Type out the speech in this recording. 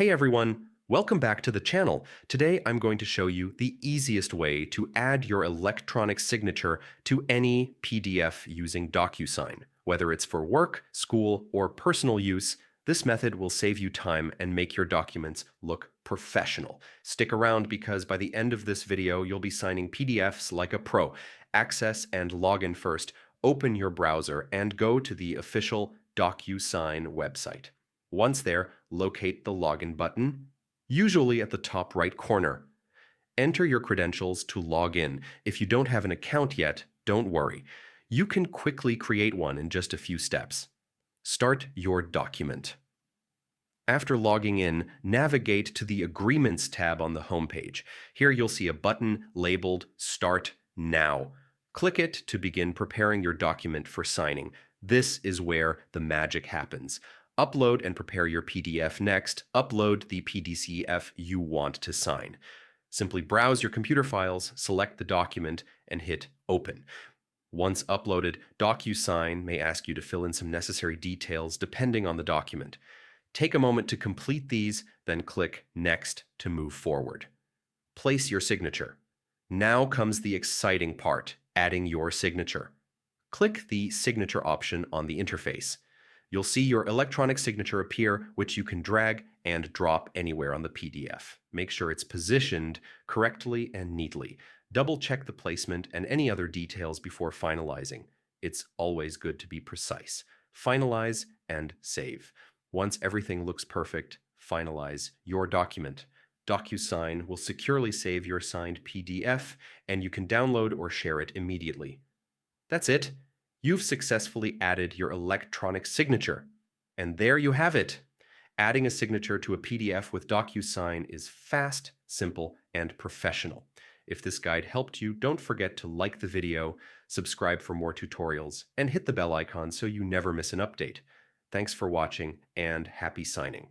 Hey everyone, welcome back to the channel. Today I'm going to show you the easiest way to add your electronic signature to any PDF using Docusign. Whether it's for work, school, or personal use, this method will save you time and make your documents look professional. Stick around because by the end of this video you'll be signing PDFs like a pro. Access and login first, open your browser and go to the official Docusign website. Once there, locate the login button, usually at the top right corner. Enter your credentials to log in. If you don't have an account yet, don't worry. You can quickly create one in just a few steps. Start your document. After logging in, navigate to the Agreements tab on the homepage. Here you'll see a button labeled Start Now. Click it to begin preparing your document for signing. This is where the magic happens. Upload and prepare your PDF next. Upload the PDF you want to sign. Simply browse your computer files, select the document, and hit Open. Once uploaded, Docusign may ask you to fill in some necessary details depending on the document. Take a moment to complete these, then click Next to move forward. Place your signature. Now comes the exciting part, adding your signature. Click the Signature option on the interface. You'll see your electronic signature appear, which you can drag and drop anywhere on the PDF. Make sure it's positioned correctly and neatly. Double-check the placement and any other details before finalizing. It's always good to be precise. Finalize and save. Once everything looks perfect, finalize your document. Docusign will securely save your signed PDF, and you can download or share it immediately. That's it. You've successfully added your electronic signature. And there you have it. Adding a signature to a PDF with Docusign is fast, simple, and professional. If this guide helped you, don't forget to like the video, subscribe for more tutorials, and hit the bell icon so you never miss an update. Thanks for watching, and happy signing.